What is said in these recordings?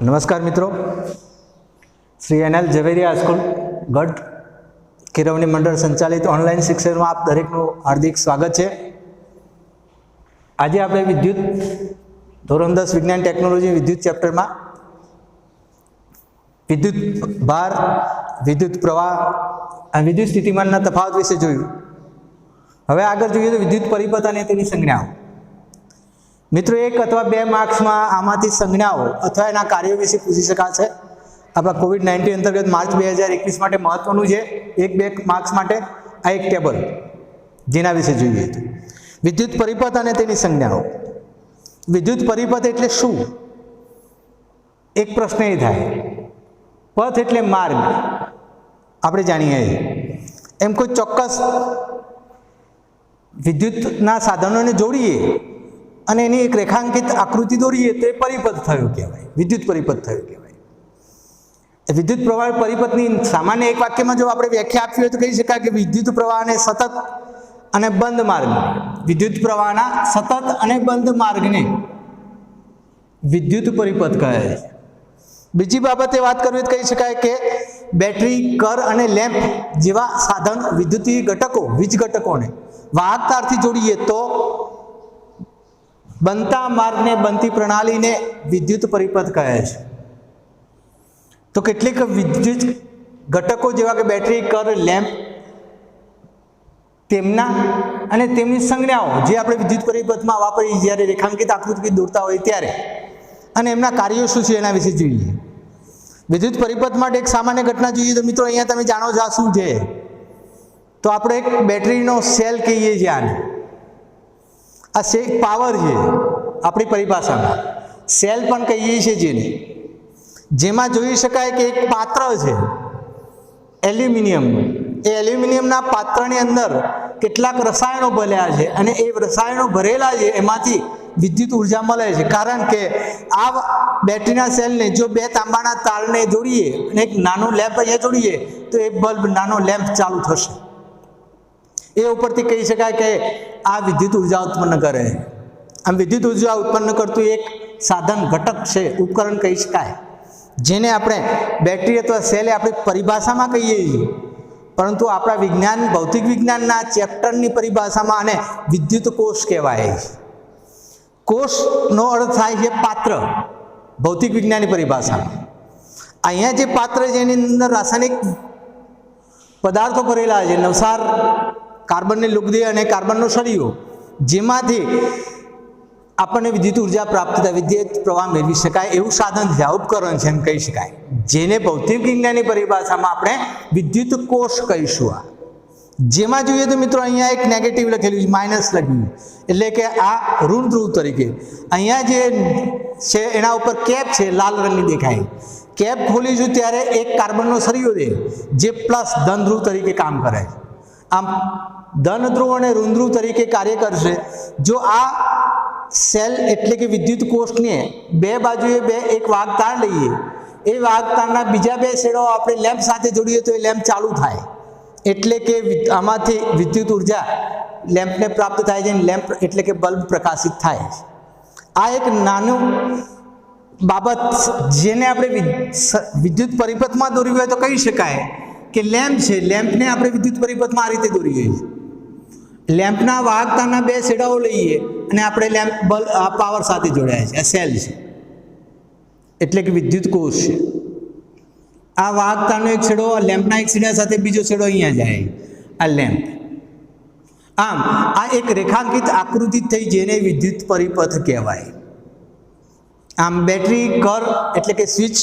नमस्कार मित्रों, Shri NL ઝવેરિયા school गढ़ केरवनी मंडल संचालित ऑनलाइन शिक्षण में आप दरेकનું हार्दिक स्वागत है। आज आप विद्युत धोरण 10 विज्ञान टेक्नोलॉजी विद्युत चैप्टर में विद्युत भार, विद्युत प्रवाह और विद्युत स्थितिमान तफावत विषे जोयुं। हवे आगळ जोईए तो विद्युत परिपथ अने तेनी संज्ञाओ। मित्रों, एक अथवा बे मार्क्स में आमांथी संज्ञाओ अथवा एना कार्यों विषे पूछी शकाशे। आपणा कोविड-19 अंतर्गत मार्च 2021 माटे महत्वनुं छे एक बे मार्क्स माटे आ एक टेबल जेना विषे जोईए तो विद्युत परिपथ अने तेनी संज्ञाओ। विद्युत परिपथ एटले शुं? एक प्रश्न ए थाय। पथ एटले मार्ग, आपणे जाणीए एम कोई चोक्कस विद्युतना साधनोने जोड़ीए अने एनी एक रेखांकित आकृति दौरीए तो परिपथ थयो कहेवाय, विद्युत परिपथ थयो कहेवाय। विद्युत प्रवाह परिपथनी सामान्य एक वाक्य में जो आपणे व्याख्या आपवी होय तो कही शकाय कि विद्युत प्रवाहने सतत अने बंध मार्गने, विद्युत प्रवाहना सतत अने बंध मार्गने विद्युत परिपथ कहे छे। बीजी बाबते बात करवी तो कही शकाय कि बेटरी, कर अने लेम्प जेवा साधन विद्युतीय घटको, वीज घटकोने वाहक तारथी जोड़ीए तो बनता मार्ग ने, बनती प्रणाली ने विद्युत परिपथ कहे छे। तो केटलीक विद्युत घटको जेवा के बेटरी, कर, लेम्प तेमना अने तेमनी संज्ञाओ जे आपणे विद्युत परिपथमां वापरीए ज्यारे रेखांकित आकृति दોરતા હોય ત્યારે અને એમના કાર્યો શું છે એના વિશે જોઈએ। विद्युत परिपथ માટે એક સામાન્ય ઘટના જોઈએ તો મિત્રો અહીંયા તમે જાણો છો આ શું છે? તો આપણે એક બેટરીનો સેલ કહીએ છીએ આને। આ સેલ પાવર છે આપણી પરિભાષામાં, સેલ પણ કહીએ છીએ જેને, જેમાં જોઈ શકાય કે એક પાત્ર છે એલ્યુમિનિયમ। એ એલ્યુમિનિયમના પાત્રની અંદર કેટલાક રસાયણો ભર્યા છે અને એ રસાયણો ભરેલા છે એમાંથી વિદ્યુત ઉર્જા મળે છે। કારણ કે આ બેટરીના સેલને જો બે તાંબાના તારને જોડીએ અને એક નાનો લેમ્પ અહીંયા જોડીએ તો એક બલ્બ, નાનો લેમ્પ ચાલુ થશે। એ ઉપરથી કહી શકાય કે આ વિદ્યુત ઉર્જા ઉત્પન્ન કરે। આમ વિદ્યુત ઉર્જા ઉત્પન્ન કરતું એક સાધન, ઘટક છે, ઉપકરણ કહી શકાય, જેને આપણે બેટરી અથવા સેલ આપણી પરિભાષામાં કહીએ છીએ, પરંતુ આપણા વિજ્ઞાન, ભૌતિક વિજ્ઞાનના ચેપ્ટરની પરિભાષામાં આને વિદ્યુત કોષ કહેવાય। કોષનો અર્થ થાય છે પાત્ર ભૌતિક વિજ્ઞાનની પરિભાષામાં। અહીંયા જે પાત્ર છે એની અંદર રાસાયણિક પદાર્થો ભરેલા છે, નવસાર, કાર્બનની લુગદી અને કાર્બનનો સળિયો, જેમાંથી આપણને વિદ્યુત ઉર્જા પ્રાપ્ત થાય, વિદ્યુત પ્રવાહ મેળવી શકાય એવું સાધન છે, ઉપકરણ છે એમ કહી શકાય, જેને ભૌતિક વિજ્ઞાનની પરિભાષામાં આપણે વિદ્યુત કોષ કહીશું। આ જેમાં જોઈએ તો મિત્રો અહીંયા એક નેગેટિવ લખેલું છે, માઇનસ લખ્યું, એટલે કે આ ઋણ ધ્રુવ તરીકે। અહીંયા જે છે એના ઉપર કેપ છે, લાલ રંગની દેખાય। કેપ ખોલીશું ત્યારે એક કાર્બનનો સળિયો છે જે પ્લસ ધન ધ્રુવ તરીકે કામ કરે છે। આમ ધન ધ્રુવ અને ઋણ ધ્રુવ તરીકે કાર્ય કરશે। જો આ સેલ એટલે કે વિદ્યુત કોષને બે બાજુએ બે એક વાહક તાર લઈએ, એ વાહક તારના બીજા બે છેડો આપણે લેમ્પ સાથે જોડીએ તો એ લેમ્પ ચાલુ થાય, એટલે કે આમાંથી વિદ્યુત ઉર્જા લેમ્પને પ્રાપ્ત થાય છે। લેમ્પ એટલે કે બલ્બ પ્રકાશિત થાય। આ એક નાનું બાબત જેને આપણે વિદ્યુત પરિપથમાં દોરવી હોય તો કહી શકાય કે લેમ્પ છે, લેમ્પને આપણે વિદ્યુત પરિપથમાં આ રીતે દોરીએ છીએ। લેમ્પના વાહકતાના બે છેડાઓ લઈએ અને આપણે લેમ્પ બલ્બ પાવર સાથે જોડાયા છે। આ સેલ છે એટલે કે વિદ્યુત કોષ છે। આ વાહકતાનો એક છેડો લેમ્પના એક છેડા સાથે બીજો છેડો અહીંયા જાય, આ લેમ્પ। આમ આ એક રેખાંકિત આકૃતિ થઈ જેને વિદ્યુત પરિપથ કહેવાય। આમ બેટરી, કર એટલે કે સ્વિચ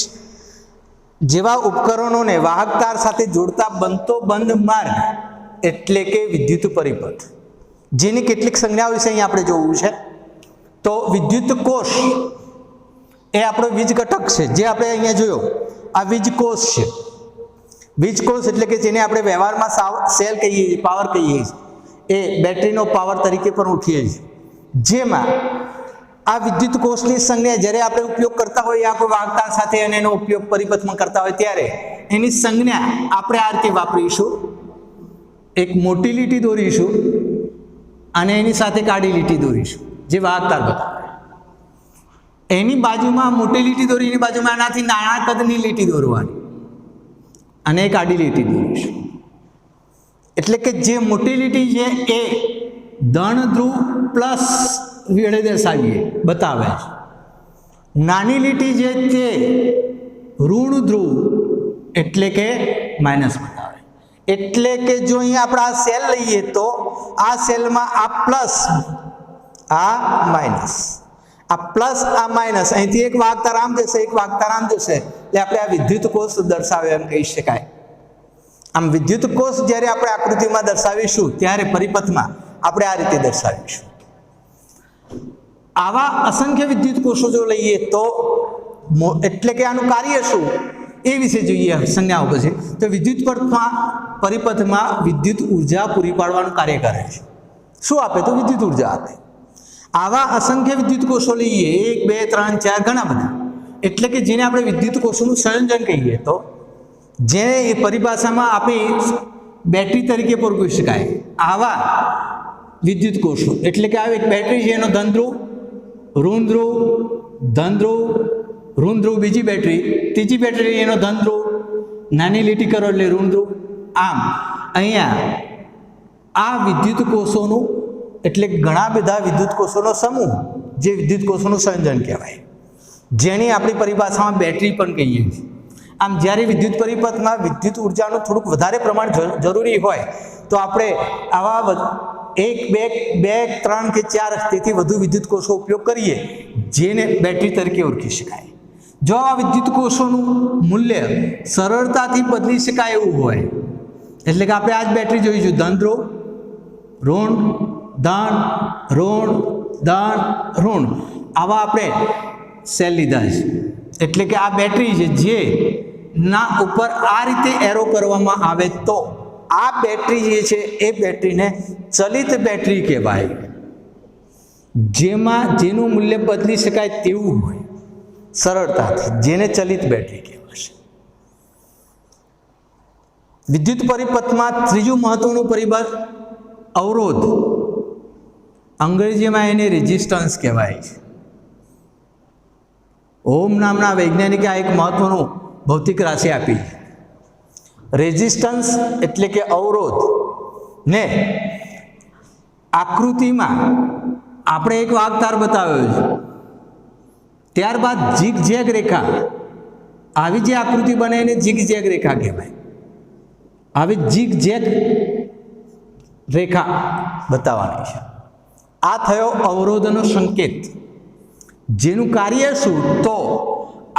જેવા ઉપકરણોને વાહક તાર સાથે જોડતા બનતો બંધ માર્ગ એટલે કે વિદ્યુત પરિપથ, જેની કેટલીક સંજ્ઞાઓ વિશે અહીં આપણે જોવું છે। તો વિદ્યુત કોષ એ આપણો વીજ ઘટક છે, જે આપણે અહીંયા જોયો આ વીજ કોષ છે। વીજ કોષ એટલે કે જેને આપણે વ્યવહારમાં સેલ કહીએ છીએ, પાવર કહીએ છીએ, એ બેટરીનો પાવર તરીકે પણ ઓળખીએ છીએ। જેમાં આ વિદ્યુત કોષની સંજ્ઞા જ્યારે આપણે ઉપયોગ કરતા હોઈએ આપણે વાહકતાર સાથે અને એનો ઉપયોગ પરિપથમાં કરતા હોય ત્યારે એની સંજ્ઞા આપણે આ રીતે વાપરીશું। એક મોટી લીટી દોરીશું અને એની સાથે કાળી લીટી દોરીશું જે વાહકતાર બતાવે। એની બાજુમાં મોટી લીટી દોરી, એની બાજુમાં એનાથી નાના કદની લીટી દોરવાની અને એક આડી લીટી દોરીશું. એટલે કે જે મોટી લીટી છે એ ધન ધ્રુવ પ્લસ વડે દર્શાવીએ બતાવે છે. નાની લીટી છે તે ઋણ ધ્રુવ એટલે કે માઇનસ બતાવે. એટલે કે જો અહીંયા આપણે આ સેલ લઈએ તો આ સેલમાં આ પ્લસ આ માઇનસ, આ પ્લસ આ માઇનસ, અહીંથી એક વાગતા આમ જશે, એક વાગતા આમ જશે, એટલે આપણે આ વિદ્યુત કોષ દર્શાવે એમ કહી શકાય. આમ વિદ્યુત કોષ જ્યારે આપણે આકૃતિમાં દર્શાવીશું ત્યારે પરિપથમાં આપણે આ રીતે દર્શાવીશું. આવા અસંખ્ય વિદ્યુત કોષો જો લઈએ તો એટલે કે આનું કાર્ય શું એ વિશે જોઈએ સંજ્ઞાઓ પછી. તો વિદ્યુત પરિપથમાં વિદ્યુત ઉર્જા પૂરી પાડવાનું કાર્ય કરે છે. શું આપે? તો વિદ્યુત ઉર્જા આપે. આવા અસંખ્ય વિદ્યુત કોષો લઈએ, 1 2 3 4 ઘણા બધા, એટલે કે જેને આપણે વિદ્યુત કોષોનું સંયોજન કહીએ, તો જેને એ પરિભાષામાં આપણી બેટરી તરીકે પરગી શકાય. આવા વિદ્યુત કોષો એટલે કે આ એક બેટરી છે, એનો ધન ધ્રુવ, ઋણ ધ્રુવ, ધન ધ્રુવ, ઋણ ધ્રુવ, બીજી બેટરી, ત્રીજી બેટરી એનો ધન ધ્રુવ, નાની લીટી કરો એટલે ઋણ ધ્રુવ. આમ અહીંયા આ વિદ્યુત કોષોનું એટલે ઘણા બધા વિદ્યુત કોષોનો સમૂહ જે વિદ્યુત કોષોનું સંયોજન કહેવાય, જેની આપણી પરિભાષામાં બેટરી પણ કહીએ છીએ. આમ જ્યારે વિદ્યુત પરિપથમાં વિદ્યુત ઉર્જાનું થોડુંક વધારે પ્રમાણ જરૂરી હોય તો આપણે આવા 1 2 3 કે 4 તેથી વધુ વિદ્યુત કોષો ઉપયોગ કરીએ, જેને બેટરી તરીકે ઓળખી શકાય. જો આ વિદ્યુત કોષોનું મૂલ્ય સરળતાથી બદલી શકાય એવું હોય, એટલે કે આપણે આજ બેટરી જોઈશું, ધન ધ્રુવ, ઋણ, ધન, ઋણ, ધન, ઋણ, આવા આપણે સેલ લીધા છે. એટલે કે આ બેટરી છે, જે ના ઉપર આ રીતે એરો કરવામાં આવે તો આ બેટરી જે છે એ બેટરીને ચલિત બેટરી કહેવાય, જેનું મૂલ્ય બદલી શકાય તેવું હોય સરળતાથી, જેને ચલિત બેટરી કહેવાશે. વિદ્યુત પરિપથમાં ત્રીજું મહત્વનું પરિબળ અવરોધ, અંગ્રેજીમાં એને રેઝિસ્ટન્સ કહેવાય છે. ઓમ નામના વૈજ્ઞાનિકે આ એક મહત્વનું ભૌતિક રાશિ આપી છે. રેઝિસ્ટન્સ એટલે કે અવરોધ ને આકૃતિમાં આપણે એક વાગતાર બતાવ્યો છે, ત્યારબાદ ઝીગ ઝેગ રેખા, આવી જે આકૃતિ બને એને ઝીગ ઝેગ રેખા કહેવાય. આવી ઝીગ ઝેગ રેખા બતાવવાની છે. આ થયો અવરોધનો સંકેત, જેનું કાર્ય શું? તો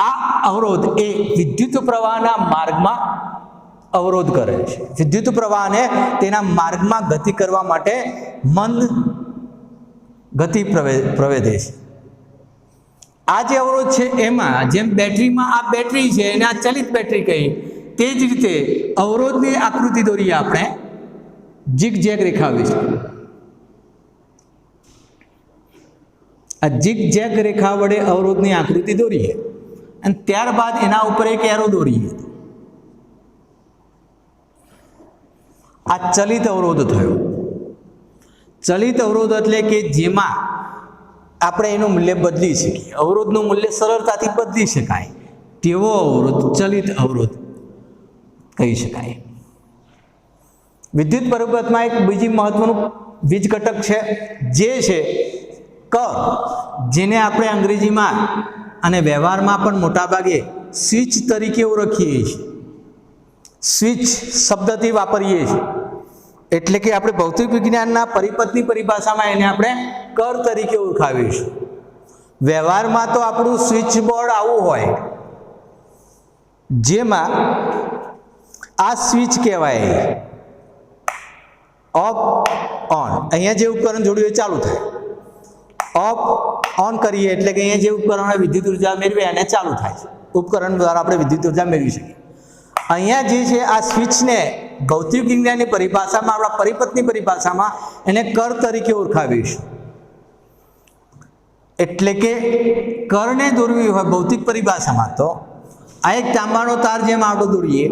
આ અવરોધ એ વિદ્યુત પ્રવાહના માર્ગમાં અવરોધ કરે છે. વિદ્યુત પ્રવાહને તેના માર્ગમાં ગતિ કરવા માટે મંદ ગતિ પ્રવેદે છે. આ જે અવરોધ છે એમાં જેમ બેટરીમાં આ બેટરી છે એને આ ચલિત બેટરી કહી, તે જ રીતે અવરોધની આકૃતિ દોરીએ આપણે ઝીગ ઝેગ રેખા વિશે. આ ઝીગ ઝેગ રેખા વડે અવરોધની આકૃતિ દોરીએ અને ત્યારબાદ એના ઉપર એક એરો દોરીએ. આ ચલિત અવરોધ થયો. ચલિત અવરોધ એટલે કે જેમાં આપણે એનું મૂલ્ય બદલી શકીએ, અવરોધનું મૂલ્ય સરળતાથી બદલી શકાય તેવો અવરોધ ચલિત અવરોધ કહી શકાય. વિદ્યુત પરિપથમાં એક બીજી મહત્વનું વીજ ઘટક છે, જે છે કર, જેને આપણે અંગ્રેજીમાં અને વ્યવહારમાં પણ મોટાભાગે સ્વિચ તરીકે ઓળખીએ છીએ. સ્વિચ શબ્દથી વાપરીએ છીએ, એટલે કે આપણે ભૌતિક વિજ્ઞાનના પરિપથની પરિભાષામાં એને આપણે કર તરીકે ઓળખાવીશું. વ્યવહારમાં તો આપણું સ્વિચ બોર્ડ આવું હોય, જેમાં આ સ્વિચ કહેવાય ઓફ ઓન. અહીંયા જે ઉપકરણ જોડ્યું એ ચાલુ થાય, ઓફ ઓન કરીએ એટલે કે અહીંયા જે ઉપકરણમાં વિદ્યુત ઉર્જા મેળવે એને ચાલુ થાય છે. ઉપકરણ દ્વારા આપણે વિદ્યુત ઉર્જા મેળવી શકીએ. અહીંયા જે છે આ સ્વિચને ભૌતિક વિજ્ઞાનની પરિભાષામાં, આપણા પરિપથની પરિભાષામાં એને કર તરીકે ઓળખાવીશું. એટલે કે કરને દોરવી હોય ભૌતિક પરિભાષામાં તો આ એક તાંબાનો તાર જેમ આપણે દોરીએ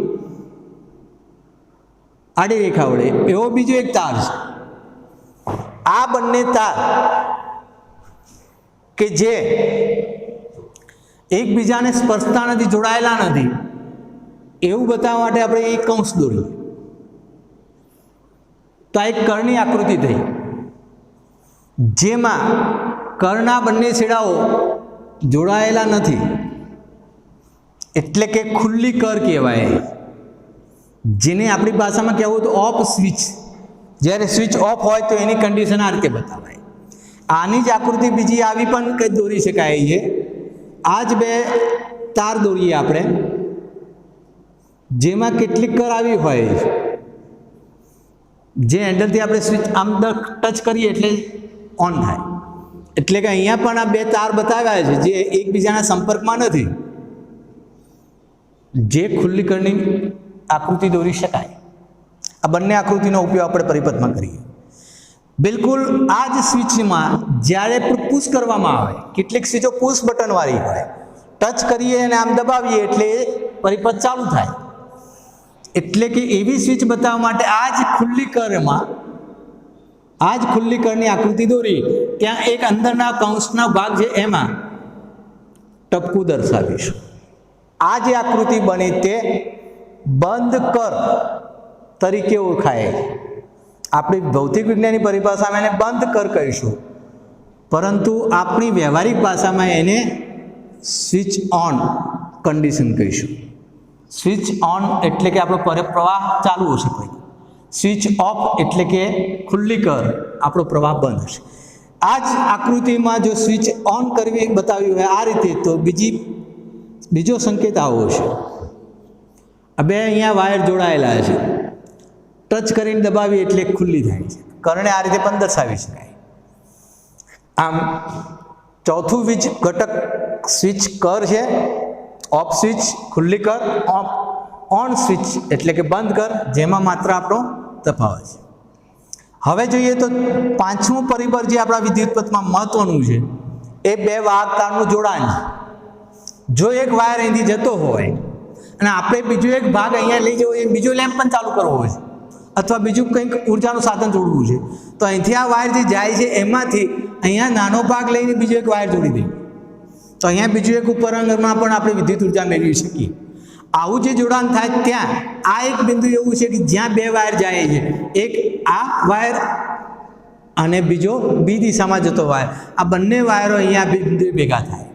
આડી રેખા વડે, એવો બીજો એક તાર છે. આ બંને તાર કે જે એકબીજાને સ્પર્શતા નથી, જોડાયેલા નથી, એવું બતાવવા માટે આપણે એક કૌંસ દોરીએ તો આ એક કળની આકૃતિ થઈ, જેમાં કળના બંને છેડાઓ જોડાયેલા નથી, એટલે કે ખુલ્લી કર કહેવાય, જેને આપણી ભાષામાં કહેવું તો ઓફ સ્વિચ. જ્યારે સ્વિચ ઓફ હોય તો એની કન્ડિશન આ રીતે બતાવાય. આની જ આકૃતિ બીજી આવી પણ કંઈ દોરી શકાય છે. આ જ બે તાર દોરીએ આપણે, જેમાં કેટલીક કર આવી હોય, જે હેન્ડલથી આપણે સ્વિચ આમ ટચ કરીએ એટલે ઓન થાય. એટલે કે અહીંયા પણ આ બે તાર બતાવ્યા છે જે એકબીજાના સંપર્કમાં નથી, જે ખુલ્લી કરની આકૃતિ દોરી શકાય. આ બંને આકૃતિનો ઉપયોગ આપણે પરિપથમાં કરીએ. બિલકુલ આ જ સ્વિચમાં જ્યારે પુશ કરવામાં આવે, કેટલીક સ્વિચો પુશ બટનવાળી હોય, ટચ કરીએ અને આમ દબાવીએ એટલે પરિપથ ચાલુ થાય. એટલે કે એવી સ્વિચ બતાવવા માટે આ જ ખુલ્લી કરમાં, આ જ ખુલ્લી કરની આકૃતિ દોરી, ત્યાં એક અંદરના કૌંસના ભાગ છે એમાં ટપકું દર્શાવીશું. આ જે આકૃતિ બની તે બંધ કર તરીકે ઓળખાય. આપણી ભૌતિક વિજ્ઞાનની પરિભાષામાં એને બંધ કર કહીશું, પરંતુ આપણી વ્યવહારિક ભાષામાં એને સ્વિચ ઓન કન્ડિશન કહીશું. સ્વિચ ઓન એટલે કે આપણો પ્રવાહ ચાલુ હશે, સ્વિચ ઓફ એટલે કે ખુલ્લી કર, આપણો પ્રવાહ બંધ હશે. આ જ આકૃતિમાં જો સ્વિચ ઓન કરવી બતાવ્યું હોય આ રીતે, તો બીજો સંકેત આવો છે. આ બે અહીંયા વાયર જોડાયેલા છે, ટચ કરીને દબાવીએ એટલે ખુલ્લી થાય છે. કરને આ રીતે પણ દર્શાવી શકાય. આમ ચોથું વીજ ઘટક સ્વિચ કર છે. ઓફ સ્વિચ ખુલ્લી કર, ઓન સ્વિચ એટલે કે બંધ કર, જેમાં માત્ર આપણો તફાવત છે. હવે જોઈએ તો પાંચમું પરિબળ જે આપણા વિદ્યુત પથમાં મહત્વનું છે એ બે વાહક તારનું જોડાણ છે. જો એક વાયર અહીંથી જતો હોય અને આપણે બીજો એક ભાગ અહીંયા લઈ જવો, બીજો લેમ્પ પણ ચાલુ કરવો હોય અથવા બીજું કંઈક ઉર્જાનું સાધન જોડવું છે, તો અહીંથી આ વાયર જે જાય છે એમાંથી અહીંયા નાનો ભાગ લઈને બીજો એક વાયર જોડી દઈએ, તો અહીંયા બીજું એક ઉપકરણમાં પણ આપણે વિદ્યુત ઉર્જા મેળવી શકીએ. આવું જે જોડાણ થાય ત્યાં આ એક બિંદુ એવું છે કે જ્યાં બે વાયર જાય છે, એક આ વાયર અને બીજો બી દિશામાં જતો વાયર, આ બંને વાયરો અહીંયા બિંદુ ભેગા થાય.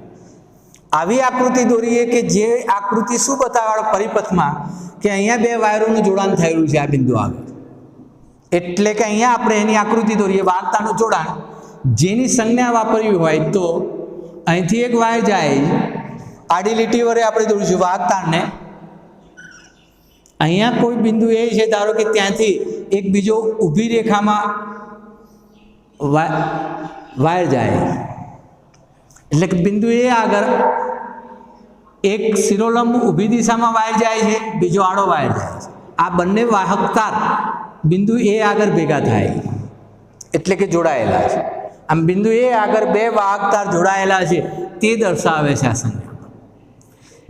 આવી આકૃતિ દોરીએ કે જે આકૃતિ શું બતાવે પરિપથમાં કે અહીંયા બે વાયરોનું જોડાણ થયેલું છે આ બિંદુ આગળ. એટલે કે અહીંયા આપણે એની આકૃતિ દોરીએ વાહકતાનું જોડાણ, જેની સંજ્ઞા વાપરવી હોય તો અહીંથી એક વાયર જાય, આડી લીટી વડે આપણે દોરીશું વાહકતાને. અહીંયા કોઈ બિંદુ એ છે, ધારો કે ત્યાંથી એક બીજો ઊભી રેખામાં વાયર જાય, એટલે કે બિંદુ એ આગળ એક શિરોલંબ ઊભી દિશામાં વાયર જાય છે, બીજો આડો વાયર જાય છે. આ બંને વાહક તાર બિંદુ એ આગળ ભેગા થાય એટલે કે જોડાયેલા છે. આમ બિંદુ એ આગળ બે વાહક તાર જોડાયેલા છે તે દર્શાવે છે આ સંજ્ઞા.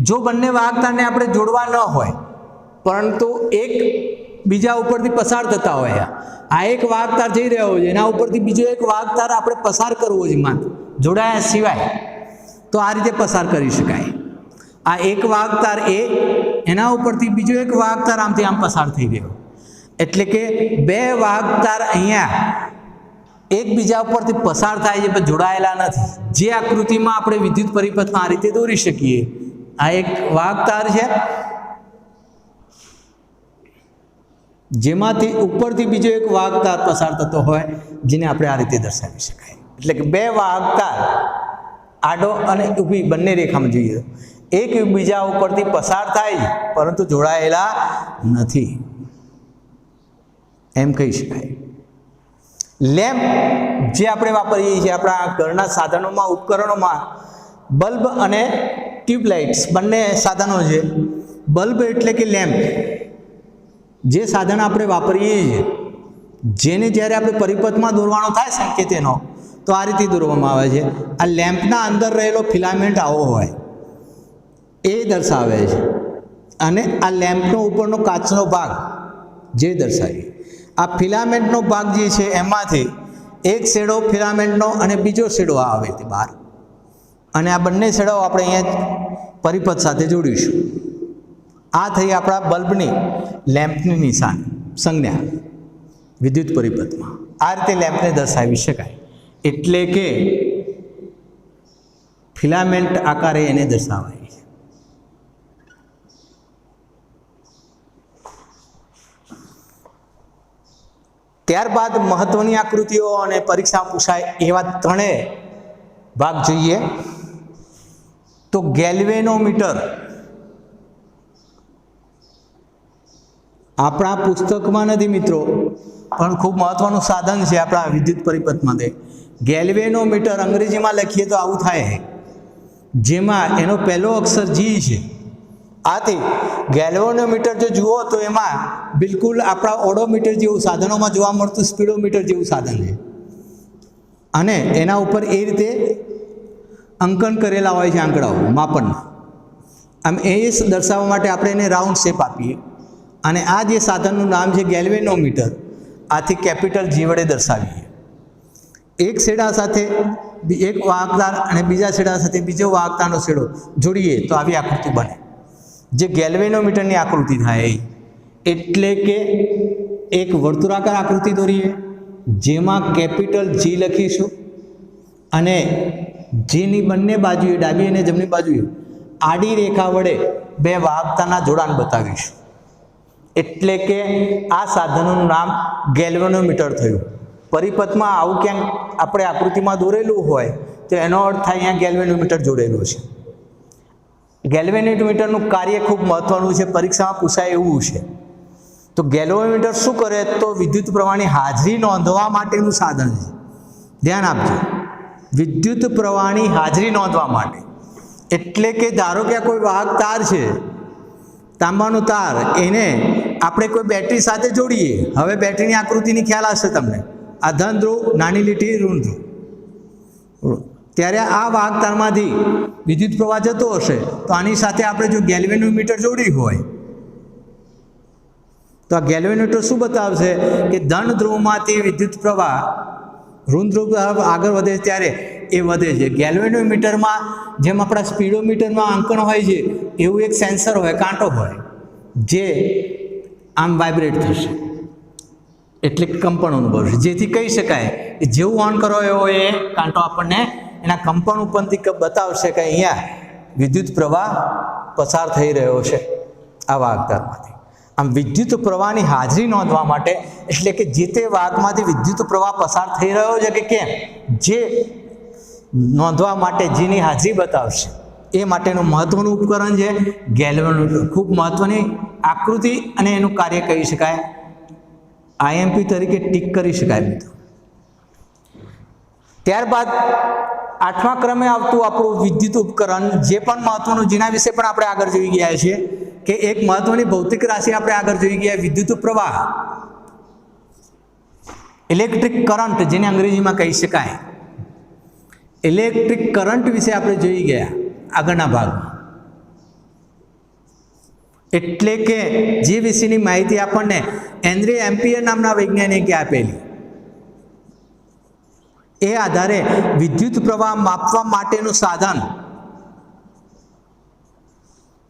જો બંને વાહક તારને આપણે જોડવા ન હોય પરંતુ એક બીજા ઉપરથી પસાર થતા હોય, આ એક વાહક તાર જઈ રહ્યો છે, એના ઉપરથી બીજો એક વાહક તાર આપણે પસાર કરવો છે માત્ર જોડાયા સિવાય, તો આ રીતે પસાર કરી શકાય. આ એક વાહક તાર એ, એના ઉપરથી બીજો એક વાહક તાર આમથી આમ પસાર થઈ રહ્યો, એટલે કે બે વાહક તાર અહીંયા એકબીજા ઉપરથી પસાર થાય છે પણ જોડાયેલા નથી. જે આકૃતિમાં આપણે વિદ્યુત પરિપથમાં આ રીતે દોરી શકીએ. આ એક વાહક તાર છે જેમાંથી ઉપરથી બીજો એક વાહક તાર પસાર થતો હોય, જેને આપણે આ રીતે દર્શાવી શકાય. એટલે કે બે વાહક તાર આડો અને ઊભી બંને રેખામાં જોઈએ, એક બીજા ઉપરથી પસાર થાય પરંતુ જોડાયેલા નથી, એમ કહી શકાય. લેમ્પ જે આપણે વાપરીએ છીએ આપણા ઘરના સાધનોમાં, ઉપકરણોમાં, બલ્બ અને ટ્યુબલાઇટ્સ બંને સાધનો છે. બલ્બ એટલે કે લેમ્પ જે સાધન આપણે વાપરીએ છીએ, જેને જ્યારે આપણે પરિપથમાં દોરવાનો થાય સંકેત એનો, તો આ રીતે દોરવામાં આવે છે. આ લેમ્પના અંદર રહેલો ફિલામેન્ટ આવો હોય એ દર્શાવે છે, અને આ લેમ્પનો ઉપરનો કાચનો ભાગ જે દર્શાવે. આ ફિલામેન્ટનો ભાગ જે છે એમાંથી એક શેડો ફિલામેન્ટનો અને બીજો શેડો આવે તે બહાર, અને આ બંને છેડાઓ આપણે અહીંયા પરિપથ સાથે જોડીશું. આ થઈ આપણા બલ્બની લેમ્પની નિશાન સંજ્ઞા વિદ્યુત પરિપથમાં. આ રીતે લેમ્પને દર્શાવી શકાય, એટલે કે ફિલામેન્ટ આકારે એને દર્શાવાય છે. ત્યારબાદ મહત્વની આકૃતિઓ અને પરીક્ષા પૂછાય એવા ત્રણેય ભાગ જોઈએ. તો ગેલ્વેનોમીટર આપણા પુસ્તકમાં નથી મિત્રો, પણ ખૂબ મહત્વનું સાધન છે આપણા વિદ્યુત પરિપથ માટે. ગેલ્વેનોમીટર અંગ્રેજીમાં લખીએ તો આવું થાય છે, જેમાં એનો પહેલો અક્ષર જી છે. આથી ગેલ્વેનોમીટર જો જુઓ તો એમાં બિલકુલ આપણા ઓડોમીટર જેવું સાધનોમાં જોવા મળતું સ્પીડોમીટર જેવું સાધન છે, અને એના ઉપર એ રીતે અંકન કરેલા હોય છે આંકડાઓ માપનના. આમ એ દર્શાવવા માટે આપણે એને રાઉન્ડ શેપ આપીએ, અને આ જે સાધનનું નામ છે ગેલ્વેનોમીટર, આથી કેપિટલ જી વડે દર્શાવીએ. એક છેડા સાથે એક વાહકતાર અને બીજા છેડા સાથે બીજો વાહકતાનો છેડો જોડીએ તો આવી આકૃતિ બને, જે ગેલ્વેનોમીટરની આકૃતિ થાય. એટલે કે એક વર્તુળાકાર આકૃતિ દોરીએ, જેમાં કેપિટલ જી લખીશું, અને જીની બંને બાજુએ, ડાબી અને જમણી બાજુએ આડી રેખા વડે બે વાહકતાના જોડાણ બતાવીશું. એટલે કે આ સાધનનું નામ ગેલ્વેનોમીટર થયું. પરિપથમાં આવું ક્યાંક આપણે આકૃતિમાં દોરેલું હોય તો એનો અર્થ થાય અહીંયા ગેલ્વેનોમીટર જોડેલું છે. ગેલ્વેનોમીટરનું કાર્ય ખૂબ મહત્વનું છે, પરીક્ષામાં પૂછાય એવું છે. તો ગેલ્વેનોમીટર શું કરે? તો વિદ્યુત પ્રવાહની હાજરી નોંધવા માટેનું સાધન છે. ધ્યાન આપજો, વિદ્યુત પ્રવાહની હાજરી નોંધવા માટે. એટલે કે ધારો કે કોઈ વાહક તાર છે, તાંબાનો તાર, એને આપણે કોઈ બેટરી સાથે જોડીએ. હવે બેટરીની આકૃતિની ખ્યાલ હશે તમને. આ ધન ધ્રુવ, નાની લીટી, ઋણ ધ્રુવ. ત્યારે આ વાહક તારમાંથી વિદ્યુત પ્રવાહ જતો હશે, તો આની સાથે આપણે જો ગેલ્વેનોમીટર જોડી હોય તો આ ગેલ્વેનોમીટર શું બતાવશે કે ધન ધ્રુવમાંથી વિદ્યુત પ્રવાહ ઋણ ધ્રુવ તરફ આગળ વધે ત્યારે એ વધે છે. ગેલ્વેનોમીટરમાં જેમ આપણા સ્પીડોમીટરમાં આંકણ હોય છે, એવું એક સેન્સર હોય, કાંટો હોય, જે આમ વાઇબ્રેટ થશે, એટલે કંપન અનુભવશે. જેથી કહી શકાય કે જેવું ઓન કરો એવો એ કાંટો આપણને એના કંપન ઉપરથી બતાવશે કે અહીંયા વિદ્યુત પ્રવાહ પસાર થઈ રહ્યો છે આ વાહકતારમાંથી. આમ વિદ્યુત પ્રવાહની હાજરી નોંધવા માટે, એટલે કે જે તે વાહકમાંથી વિદ્યુત પ્રવાહ પસાર થઈ રહ્યો છે કે કેમ, જે નોંધવા માટે જેની હાજરી બતાવશે, એ માટેનું મહત્વનું ઉપકરણ છે ગેલ્વેનોમીટર. ખૂબ મહત્વની આકૃતિ અને એનું કાર્ય કહી શકાય, આઈએમપી તરીકે ટીક કરી શકાય મિત્રો. ત્યારબાદ 8મા ક્રમે આવતું આપણું વિદ્યુત ઉપકરણ, જે પણ મહત્વનું, જેના વિશે પણ આપણે આગળ જોઈ ગયા છીએ કે એક મહત્વની ભૌતિક રાશિ આપણે આગળ જોઈ ગયા, વિદ્યુત પ્રવાહ, ઇલેક્ટ્રિક કરંટ, જેને અંગ્રેજીમાં કહી શકાય. ઇલેક્ટ્રિક કરંટ વિશે આપણે જોઈ ગયા આગળના ભાગમાં. એટલે કે જે વિશેની માહિતી આપણને હેનરી એમ્પિયર નામના વૈજ્ઞાનિકે આપેલી, એ આધારે વિદ્યુત પ્રવાહ માપવા માટેનું સાધન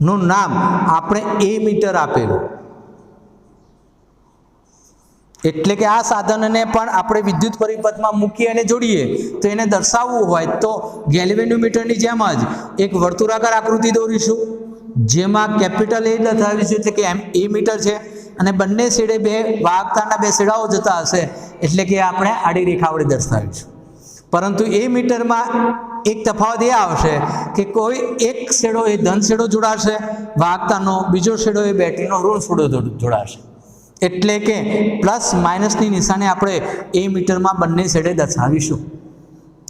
નું નામ આપણે એમીટર આપેલું. એટલે કે આ સાધનને પણ આપણે વિદ્યુત પરિપથમાં મૂકી અને જોડીએ તો એને દર્શાવવું હોય તો ગેલ્વેનોમીટરની જેમ જ એક વર્તુળાકાર આકૃતિ દોરીશું, જેમાં કેપિટલ એ દર્શાવીશું, એટલે કે એમીટર છે, અને બંને છેડે બે વાહકતાના બે છેડાઓ જતા હશે, એટલે કે આપણે આડી રેખા વડે દર્શાવીશું. પરંતુ એ મીટરમાં એક તફાવત એ આવશે કે કોઈ એક છેડો એ ધન છેડો જોડાશે વાહકતાનો, બીજો છેડો એ બેટરીનો ઋણ છેડો જોડાશે. એટલે કે પ્લસ માઇનસની નિશાને આપણે એ મીટરમાં બંને છેડે દર્શાવીશું,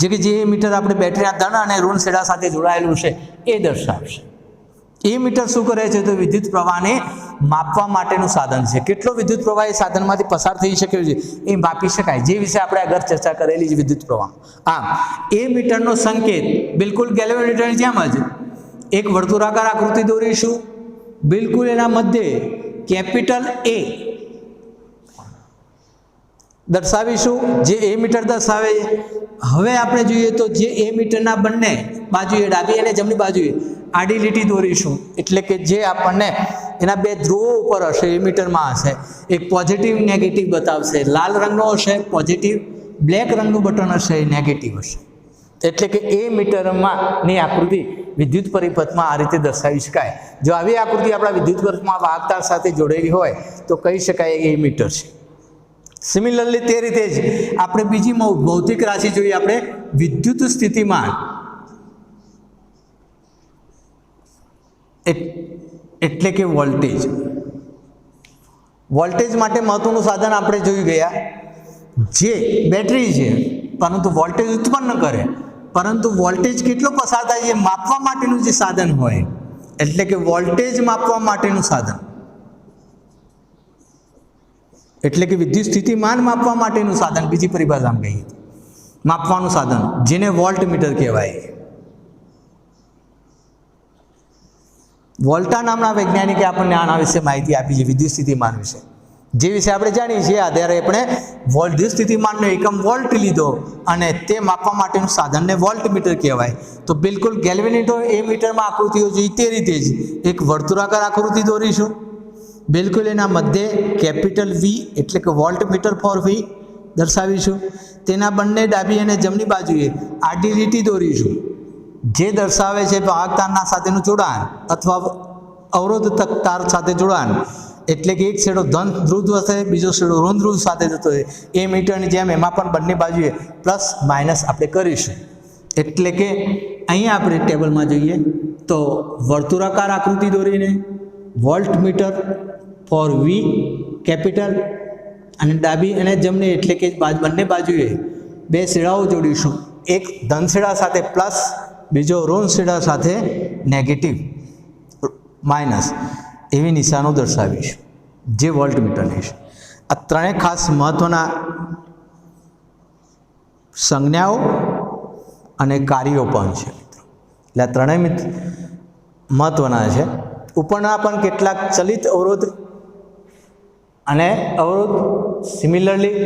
જે કે જે મીટર આપણે બેટરીના ધન અને ઋણ છેડા સાથે જોડાયેલું છે એ દર્શાવશે. એ મીટર શું કરે છે? તો વિદ્યુત પ્રવાહને માપવા માટેનું સાધન છે. કેટલો વિદ્યુત પ્રવાહ એ સાધનમાંથી પસાર થઈ શકે છે એ માપી શકાય, જે વિશે આપણે આગળ ચર્ચા કરેલી છે વિદ્યુત પ્રવાહ. આમ એ મીટરનો સંકેત બિલકુલ ગેલ્વેનોમીટરની જેમ જ એક વર્તુળાકાર આકૃતિ દોરીશું, બિલકુલ એના મધ્યે કેપિટલ એ દર્શાવીશું, જે એ મીટર દર્શાવે છે. હવે આપણે જોઈએ તો જે એ મીટરના બંને બાજુએ ડાબી અને જમણી બાજુએ આડી લીટી દોરીશું, એટલે કે જે આપણને એના બે ધ્રુવો ઉપર હશે એ મીટરમાં હશે, એક પોઝિટિવ નેગેટિવ બતાવશે, લાલ રંગનો હશે પોઝિટિવ, બ્લેક રંગનું બટન હશે એ નેગેટિવ હશે. એટલે કે એ મીટરમાંની આકૃતિ વિદ્યુત પરિપથમાં આ રીતે દર્શાવી શકાય. જો આવી આકૃતિ આપણા વિદ્યુત પરિપથમાં વાહકતાર સાથે જોડેલી હોય તો કહી શકાય એ મીટર છે. સિમિલરલી તે રીતે જ આપણે બીજી ભૌતિક રાશિ જોઈએ, આપણે વિદ્યુત સ્થિતિમાન, એટલે કે વોલ્ટેજ. વોલ્ટેજ માટે મહત્વનું સાધન આપણે જોઈ ગયા, જે બેટરી છે પરંતુ વોલ્ટેજ ઉત્પન્ન કરે, પરંતુ વોલ્ટેજ કેટલો પસાર થાય એ માપવા માટેનું જે સાધન હોય, એટલે કે વોલ્ટેજ માપવા માટેનું સાધન, એટલે કે વિદ્યુત સ્થિતિમાન માપવા માટેનું સાધન, બીજી પરિભાષામાં કહીએ તો માપવાનું સાધન, જેને વોલ્ટમીટર કહેવાય. વોલ્ટા નામના વૈજ્ઞાનિકે આપણને આના વિશે માહિતી આપી છે, વિદ્યુત સ્થિતિમાન વિશે, જે વિશે આપણે જાણીએ છીએ. આધારે આપણે વિદ્યુત સ્થિતિમાનનો એકમ વોલ્ટ લીધો અને તે માપવા માટેનું સાધનને વોલ્ટમીટર કહેવાય. તો બિલકુલ ગેલ્વેનિટો એ મીટરમાં આકૃતિઓ જોઈ તે રીતે જ એક વર્તુળાકાર આકૃતિ દોરીશું. બિલકુલ એના મધ્યે કેપિટલ વી એટલે કે વોલ્ટમીટર ફોર વી દર્શાવીશું. તેના બંને ડાબી અને જમણી બાજુએ આડી લીટી દોરીશું, જે દર્શાવે છે વાહક તારના સાથેનું જોડાણ અથવા અવરોધક તાર સાથે જોડાણ. એટલે કે એક છેડો ધન ધ્રુવ હશે, બીજો છેડો ઋણ ધ્રુવ સાથે જતો હોય. એ મીટરની જેમ એમાં પણ બંને બાજુએ પ્લસ માઇનસ આપણે કરીશું. એટલે કે અહીંયા આપણે ટેબલમાં જોઈએ તો વર્તુળાકાર આકૃતિ દોરીને વોલ્ટમીટર ફોર વી કેપિટલ અને ડાબી અને જમણી એટલે કે બંને બાજુએ બે છેડાઓ જોડીશું, એક ધન છેડા સાથે પ્લસ, બીજો ઋણ છેડા સાથે નેગેટિવ માઇનસ, એવી નિશાનો દર્શાવીશું જે વોલ્ટમીટરની છે. આ ત્રણેય ખાસ મહત્વના સંજ્ઞાઓ અને કાર્યો પણ છે. એટલે આ ત્રણેય મહત્વના છે. ઉપરના પણ કેટલાક ચલિત અવરોધ અને અવરોધ, સિમિલરલી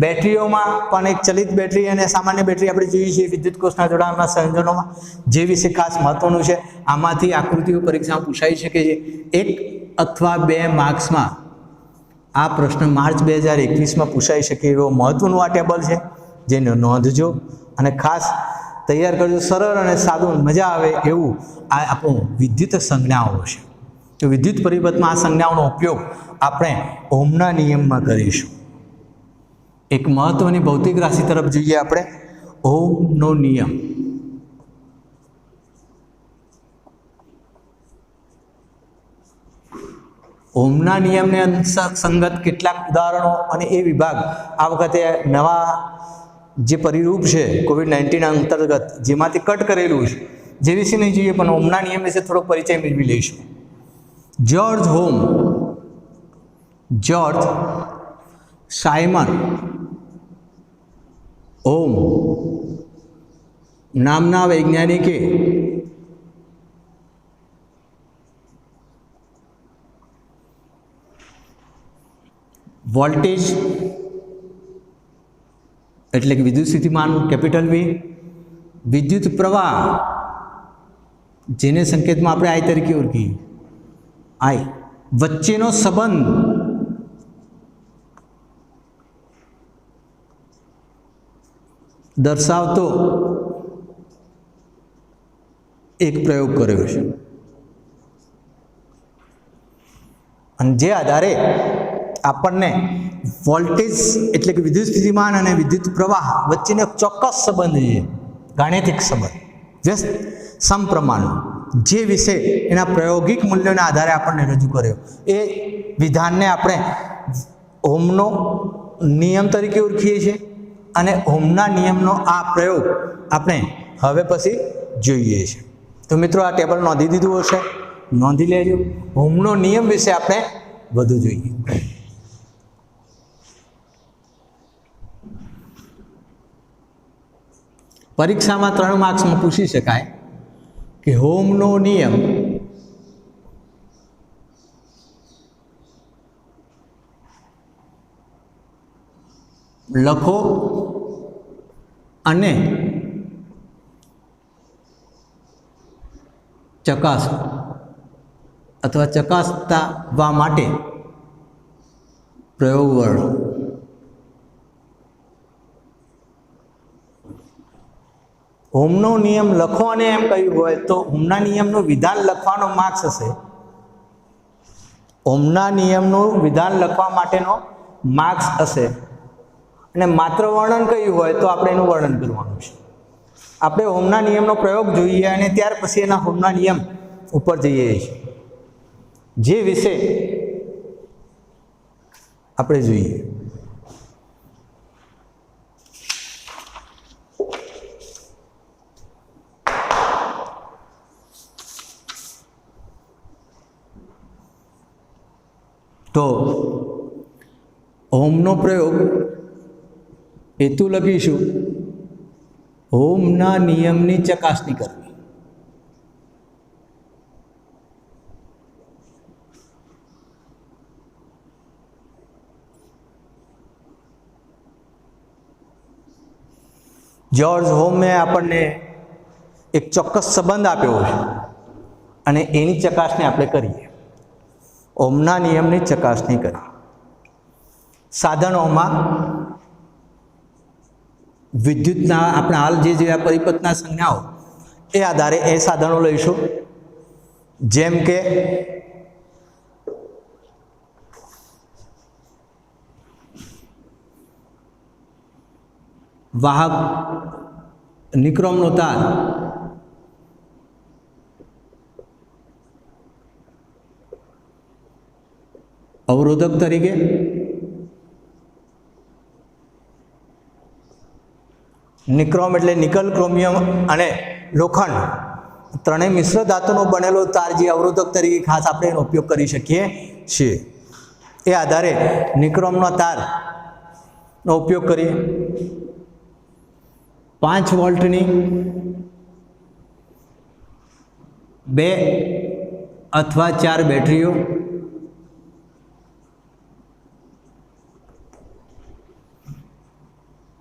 બેટરીઓમાં પણ એક ચલિત બેટરી અને સામાન્ય બેટરી આપણે જોઈએ છીએ વિદ્યુત કોષના જોડાણના સંયોજનોમાં, જે વિશે ખાસ મહત્વનું છે. આમાંથી આકૃતિઓ પરીક્ષામાં પૂછાઈ શકે છે. 1 અથવા 2 માર્ક્સમાં આ પ્રશ્ન માર્ચ 2021માં પૂછાઈ શકે એવો મહત્વનું આ ટેબલ છે, જેને નોંધજો અને ખાસ તૈયાર કરજો. સરળ અને સાદું મજા આવે એવું આ આપણું વિદ્યુત સંજ્ઞાઓ છે. તો વિદ્યુત પરિપથમાં આ સંજ્ઞાઓનો ઉપયોગ આપણે ઓહમના નિયમમાં કરીશું. એક મહત્વની ભૌતિક રાશિ તરફ જોઈએ આપણે, ઓહમનો નિયમ. ઓહમના નિયમને સંગત કેટલાક ઉદાહરણો અને એ વિભાગ આ વખતે નવા જે પરિરૂપ છે COVID-19 અંતર્ગત જેમાંથી કટ કરેલું છે, જે વિશે નહીં જોઈએ પણ ઓહમના નિયમ વિશે થોડો પરિચય મેળવી લઈશું. જ્યોર્જ સાયમન ઓહમ નામના વૈજ્ઞાનિકે વોલ્ટેજ એટલે કે વિદ્યુત સ્થિતિમાન કેપિટલ વી, વિદ્યુત પ્રવાહ જેને સંકેતમાં આપણે આઈ તરીકે ઓળખીએ, આઈ વચ્ચેનો સંબંધ દર્શાવતો એક પ્રયોગ કર્યો છે. અને જે આધારે આપણને વોલ્ટેજ એટલે કે વિદ્યુત સ્થિતિમાન અને વિદ્યુત પ્રવાહ વચ્ચેનો ચોક્કસ સંબંધ છે, ગાણિતિક સંબંધ, વ્યસ્ત સમપ્રમાણ, જે વિશે એના પ્રાયોગિક મૂલ્યોના આધારે આપણને રજૂ કર્યો. એ વિધાનને આપણે ઓહમનો નિયમ તરીકે ઓળખીએ છીએ અને ઓહમના નિયમનો આ પ્રયોગ આપણે હવે પછી જોઈએ છીએ. તો મિત્રો આ ટેબલ નોંધી દીધું હશે, નોંધી લેજો. ઓહમનો નિયમ વિશે આપણે વધુ જોઈએ. પરીક્ષામાં 3 માર્ક્સમાં પૂછી શકાય કે ઓહમનો નિયમ લખો અને ચકાસો અથવા ચકાસવા માટે પ્રયોગ વર્ણો. ઓહમનો નિયમ લખો અને એમ કહ્યું હોય તો ઓહમના નિયમનું વિધાન લખવાનો માર્ક્સ હશે. ઓહમના નિયમનું વિધાન લખવા માટેનો માર્ક્સ હશે અને માત્ર વર્ણન કહ્યું હોય તો આપણે એનું વર્ણન કરવાનું છે. આપણે ઓહમના નિયમનો પ્રયોગ જોઈએ અને ત્યાર પછી એના ઓહમના નિયમ ઉપર જઈએ છીએ, જે વિશે આપણે જોઈએ. તો ઓહમનો પ્રયોગ હેતુ લખીશું ઓહમના નિયમની ચકાસણી કરવી. જ્યોર્જ ઓહમે આપણને એક ચોક્કસ સંબંધ આપ્યો છે અને એની ચકાસણી આપણે કરીએ. ઓહમના નિયમની ચકાસણી કરી. સાધનોમાં વિદ્યુતના આપણે હાલ જે જેવા પરિપથના સંજ્ઞાઓ એ આધારે એ સાધનો લઈશું, જેમ કે વાહક નિક્રોમનો તાર, અવરોધક તરીકે, નિક્રોમ એટલે નિકલ, ક્રોમિયમ અને લોખંડ ત્રણેય મિશ્ર ધાતુનો બનેલો તાર જે અવરોધક તરીકે ખાસ આપણે એનો ઉપયોગ કરી શકીએ છીએ. એ આધારે નિક્રોમનો તારનો ઉપયોગ કરીએ. 5 વોલ્ટની 2 અથવા 4 બેટરીઓ,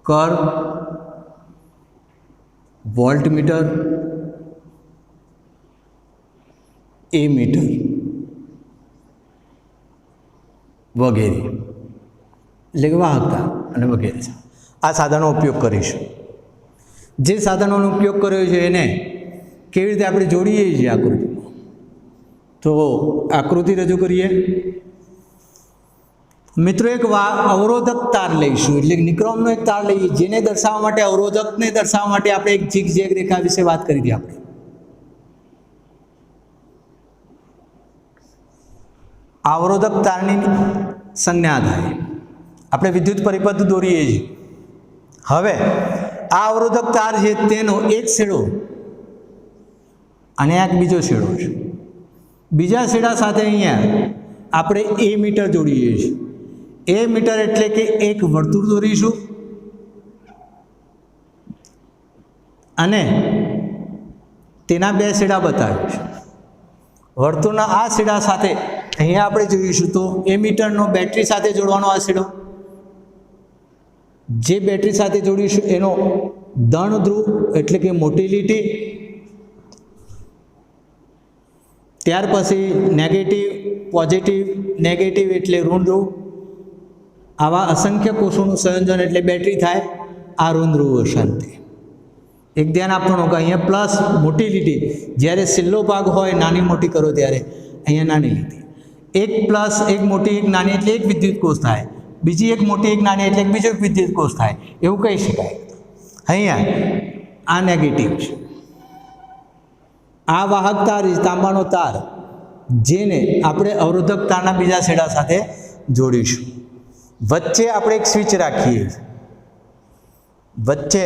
કર્વ, વોલ્ટમીટર, એમીટર વગેરે, એટલે કે વાહકતા અને વગેરે આ સાધનો ઉપયોગ કરીશું. જે સાધનોનો ઉપયોગ કર્યો છે એને કેવી રીતે આપણે જોડીએ છીએ આકૃતિમાં, તો આકૃતિ રજૂ કરીએ. મિત્રો, એક અવરોધક તાર લઈશું, એટલે નિક્રોમનો એક તાર લઈએ, જેને દર્શાવવા માટે, અવરોધકને દર્શાવવા માટે આપણે એક ઝિગઝેગ રેખા વિશે વાત કરી હતી. આપણે અવરોધક તારની સંજ્ઞા થાય આપણે વિદ્યુત પરિપથ દોરીએ છીએ. હવે આ અવરોધક તાર છે તેનો એક છેડો અને એક બીજો છેડો છે. બીજા છેડા સાથે અહીંયા આપણે એ મીટર જોડીએ છીએ. એ મીટર એટલે કે એક વર્તુળ દોરીશું અને તેના 2 છેડા બતાવીશું. વર્તુળના આ છેડા સાથે અહીંયા આપણે જોઈશું તો એ મીટરનો બેટરી સાથે જોડવાનો આ છેડો, જે બેટરી સાથે જોડીશું એનો ધન ધ્રુવ એટલે કે મોટી લીટી, ત્યાર પછી નેગેટિવ, પોઝિટિવ, નેગેટિવ એટલે ઋણ ધ્રુવ. આવા અસંખ્ય કોષોનું સંયોજન એટલે બેટરી થાય. આ ઋણ ધ્રુવ શાંતિ. એક ધ્યાન આપવાનું કે અહીંયા પ્લસ મોટી લીટી, જ્યારે છેલ્લો ભાગ હોય નાની મોટી કરો ત્યારે અહીંયા નાની લીટી. એક પ્લસ, એક મોટી, એક નાની એટલે એક વિદ્યુત કોષ થાય. બીજી એક મોટી, એક નાની એટલે બીજો એક વિદ્યુત કોષ થાય, એવું કહી શકાય. અહીંયા આ નેગેટિવ છે. આ વાહક તાર, તાંબાનો તાર, જેને આપણે અવરોધક તારના બીજા છેડા સાથે જોડીશું. વચ્ચે આપણે એક સ્વિચ રાખીએ. વચ્ચે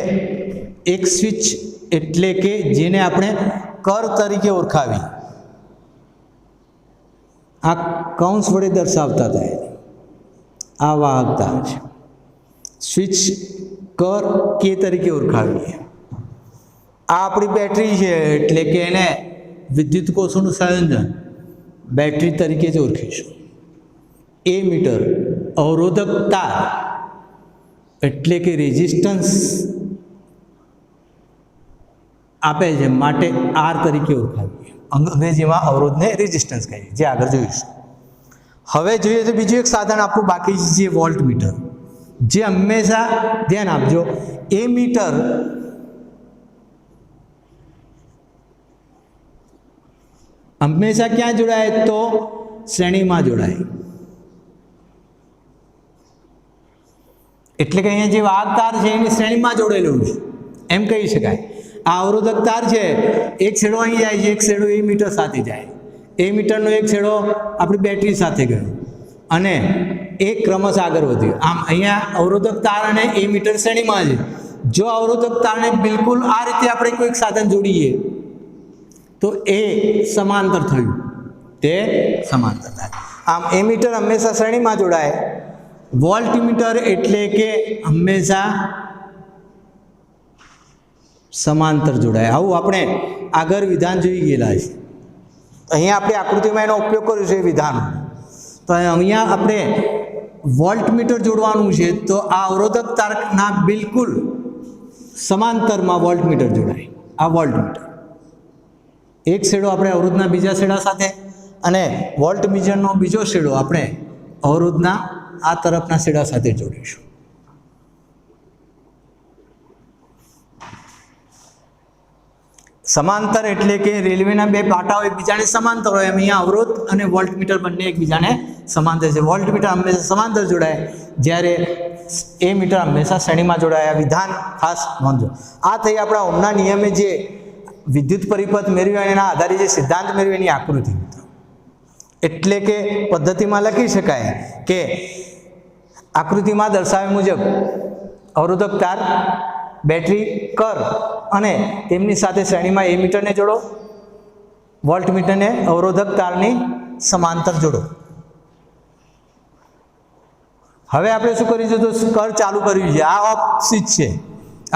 એક સ્વિચ એટલે કે જેને આપણે કર્વ તરીકે ઓળખાવી, આ કૌંસ વડે દર્શાવતા થાય. આ વાહક તાર છે. સ્વિચ કર્વ કે તરીકે ઓળખાવીએ. આ આપણી બેટરી છે એટલે કે એને વિદ્યુત કોષોનું સંયોજન બેટરી તરીકે જ ઓળખીશું. એ મીટર અવરોધક તાર એટલે કે રેઝિસ્ટન્સ આપે છે, માટે આર તરીકે ઓળખાવીએ. અંગ્રેજીમાં અવરોધને રેઝિસ્ટન્સ કહીએ, જે આગળ જોઈશું. હવે જોઈએ તો બીજું એક સાધન આપણું બાકી છે, વોલ્ટ મીટર, જે હંમેશા ધ્યાન આપજો, એ મીટર હંમેશા ક્યાં જોડાય? તો શ્રેણીમાં જોડાય. એટલે કે અહીંયા જે વાહક તાર છે એની શ્રેણીમાં જોડેલું છે એમ કહી શકાય. આ અવરોધક તાર છે, એક છેડો અહીં જાય છે, એક છેડો એ મીટર સાથે જાય, એ મીટરનો એક છેડો આપણી બેટરી સાથે ગયો અને એક ક્રમશ આગળ વધ્યો. આમ અહીંયા અવરોધક તાર અને એ મીટર શ્રેણીમાં છે. જો અવરોધક તારને બિલકુલ આ રીતે આપણે કોઈક સાધન જોડીએ તો એ સમાંતર થયું, તે સમાંતર થાય. આમ એ મીટર હંમેશા શ્રેણીમાં જોડાય. વોલ્ટમીટર એટલે કે હંમેશા સમાંતર જોડાય. આવું આપણે આગળ વિધાન જોઈ ગયેલા છે. અહીંયા આપણે આકૃતિમાં એનો ઉપયોગ કર્યો છે વિધાન. તો અહીંયા આપણે વોલ્ટમીટર જોડવાનું છે, તો આ અવરોધક તારના બિલકુલ સમાંતરમાં વોલ્ટમીટર જોડાય. આ વોલ્ટમીટર એક છેડો આપણે અવરોધના બીજા છેડા સાથે અને વોલ્ટમીટરનો બીજો છેડો આપણે અવરોધના આ તરફના છેડા સાથે જોડીશું. સમાંતર એટલે કે રેલવેના બે પાટાઓ એકબીજાને સમાંતર હોય એમ અહીંયા અવરોધ અને વોલ્ટમીટર બંને એકબીજાને સમાંતર છે. વોલ્ટમીટર હંમેશા સમાંતર જોડાય, જ્યારે એ મીટર હંમેશા શ્રેણીમાં જોડાય. આ વિધાન ખાસ નોંધો. આ થઈ આપણા ઓહમના નિયમે જે વિદ્યુત પરિપથ મેળવ્યો એના આધારે જે સિદ્ધાંત મેળવ્યો એની આકૃતિ. એટલે કે પદ્ધતિમાં લખી શકાય કે આકૃતિમાં દર્શાવ્યા મુજબ અવરોધક તાર, બેટરી, કર અને તેમની સાથે શ્રેણીમાં એ મીટરને જોડો, વોલ્ટમીટરને અવરોધક તારની સમાંતર જોડો. હવે આપણે શું કરીશું? તો કર ચાલુ કર્યું છે, આ ઓફ સ્વિચ છે.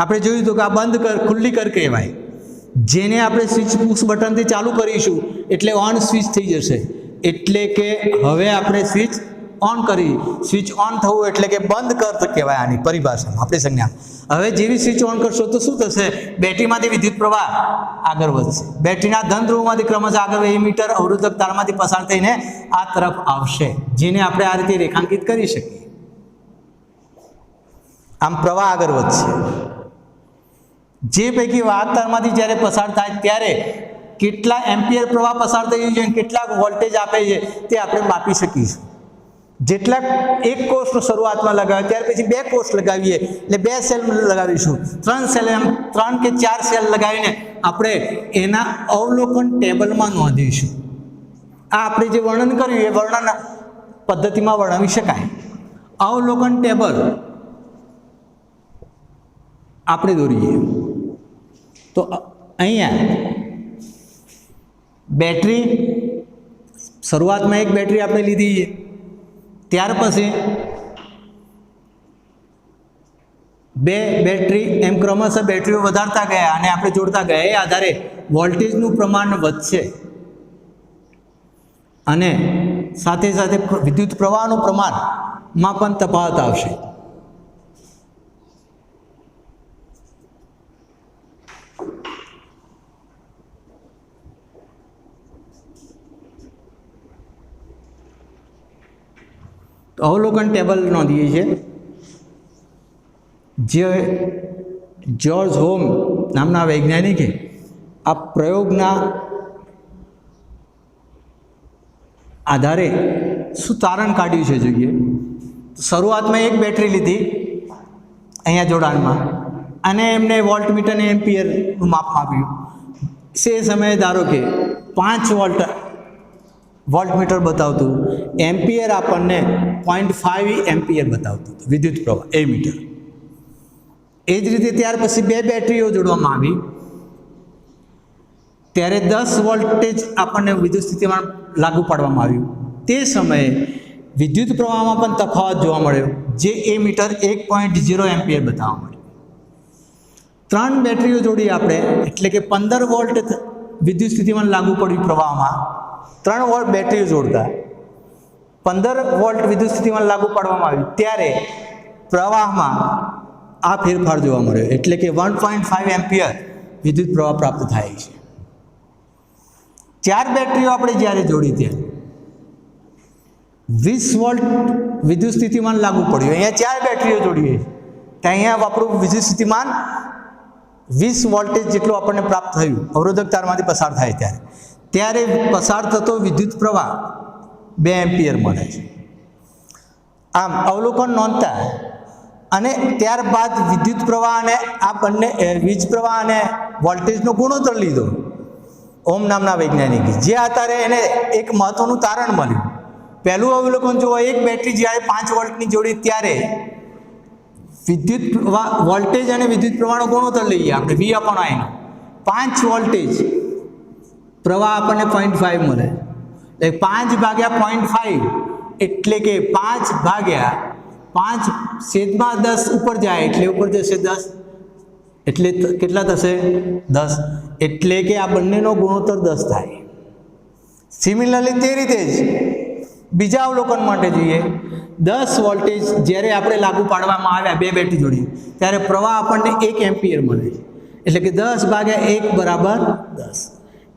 આપણે જોયું હતું કે આ બંધ કર, ખુલ્લી કર કહેવાય, જેને આપણે સ્વિચ પુશ બટનથી ચાલુ કરીશું એટલે ઓન સ્વિચ થઈ જશે. એટલે કે હવે આપણે સ્વિચ ઓન કરી, સ્વિચ ઓન થવું એટલે કે બંધ કર કહેવાય આની પરિભાષામાં, આપણી સંજ્ઞા. હવે જેવી સ્વિચ ઓન કરશો તો શું થશે? બેટરીમાંથી વિદ્યુત પ્રવાહ આગળ વધશે. બેટરીના ધન ધ્રુવમાંથી ક્રમશઃ આગળ એ મીટર અવરોધક તારમાંથી પસાર થઈને આ તરફ આવશે, જેને આપણે આ રીતે રેખાંકિત કરી શકીએ. આમ પ્રવાહ આગળ વધશે. જે પૈકી વાહક તારમાંથી જ્યારે પસાર થાય ત્યારે કેટલા એમ્પિયર પ્રવાહ પસાર થઈ રહ્યું છે અને કેટલાક વોલ્ટેજ આપે છે તે આપણે માપી શકીશું. જેટલા એક કોષ શરૂઆતમાં લગાવ્યો ત્યાર પછી બે કોષ લગાવીએ એટલે બે સેલ લગાવીશું, 3 સેલ, એમ 3 કે 4 સેલ લગાવીને આપણે એના અવલોકન ટેબલમાં નોંધીશું. આ આપણે જે વર્ણન કર્યું એ વર્ણન પદ્ધતિમાં વર્ણવી શકાય. અવલોકન ટેબલ આપણે દોરીએ તો અહીંયા બેટરી, શરૂઆતમાં એક બેટરી આપણે લીધી છે, ત્યાર પછી બે બેટરી, એમ ક્રમશઃ બેટરીઓ વધારતા ગયા અને આપણે જોડતા ગયા. એ આધારે વોલ્ટેજનું પ્રમાણ વધશે અને સાથે સાથે વિદ્યુત પ્રવાહનું પ્રમાણમાં પણ તફાવત આવશે. અવલોકન ટેબલ નોંધીએ છીએ, જે જ્યોર્જ હોમ નામના વૈજ્ઞાનિકે આ પ્રયોગના આધારે શું તારણ કાઢ્યું છે જોઈએ. શરૂઆતમાં એક બેટરી લીધી અહીંયા જોડાણમાં અને એમને વોલ્ટમીટરને એમ્પિયરનું માપ આપ્યું. તે સમયે ધારો કે 5 વોલ્ટમીટર બતાવતું, એમ્પિયર આપણને 0.5 એમ્પિયર બતાવતું હતું વિદ્યુત પ્રવાહ એ મીટર. એ જ રીતે ત્યાર પછી બે બેટરીઓ જોડવામાં આવી ત્યારે 10 વોલ્ટેજ આપણને વિદ્યુત સ્થિતિમાં લાગુ પાડવામાં આવ્યું. તે સમયે વિદ્યુત પ્રવાહમાં પણ તફાવત જોવા મળ્યો, જે એ મીટર 1.0 એમ્પિયર બતાવવા મળ્યું. 3 બેટરીઓ જોડી આપણે એટલે કે 15 વોલ્ટ વિદ્યુત સ્થિતિમાં લાગુ પડ્યું પ્રવાહમાં. 3 વોલ્ટ બેટરીઓ જોડતા 15 વોલ્ટ વિદ્યુત સ્થિતિમાં લાગુ પાડવામાં આવ્યું ત્યારે પ્રવાહમાં આ ફેરફાર જોવા મળ્યો. એટલે કે 1.5 એમ્પિયર વિદ્યુત પ્રવાહ પ્રાપ્ત થાય છે. 4 બેટરીઓ આપણે જ્યારે જોડી ત્યાં 20 વોલ્ટ વિદ્યુત સ્થિતિમાન લાગુ પડ્યું. અહીંયા 4 બેટરીઓ જોડીએ ત્યાં અહીંયા આપણું વિદ્યુત સ્થિતિમાન 20 વોલ્ટેજ જેટલું આપણને પ્રાપ્ત થયું અવરોધક તારમાંથી પસાર થાય ત્યારે પસાર થતો વિદ્યુત પ્રવાહ 2 એમ્પિયર મળે છે. આમ અવલોકન નોંધતા અને ત્યારબાદ વિદ્યુત પ્રવાહ અને આ બંને વીજ પ્રવાહ અને વોલ્ટેજનો ગુણોત્તર લીધો ઓમ નામના વૈજ્ઞાનિક, જે આધારે એને એક મહત્વનું તારણ મળ્યું. પહેલું અવલોકન જુઓ, એક બેટરી જ્યારે 5 વોલ્ટની જોડી ત્યારે વિદ્યુત વોલ્ટેજ અને વિદ્યુત પ્રવાહનો ગુણોત્તર લઈએ આપણે V/I નો. 5 વોલ્ટેજ પ્રવાહ આપણને 0.5 મળે, એટલે 5 ભાગ્યા 0.5 એટલે કે 5/5/10 ઉપર જાય એટલે ઉપર જશે 10, એટલે કેટલા થશે 10, એટલે કે આ બંનેનો ગુણોત્તર 10 થાય. સિમિલરલી તે રીતે જ બીજા અવલોકન માટે જોઈએ, 10 વોલ્ટેજ જ્યારે આપણે લાગુ પાડવામાં આવ્યા 2 બેટરી જોડી ત્યારે પ્રવાહ આપણને 1 એમ્પિયર મળે છે, એટલે કે 10/1 બરાબર 10,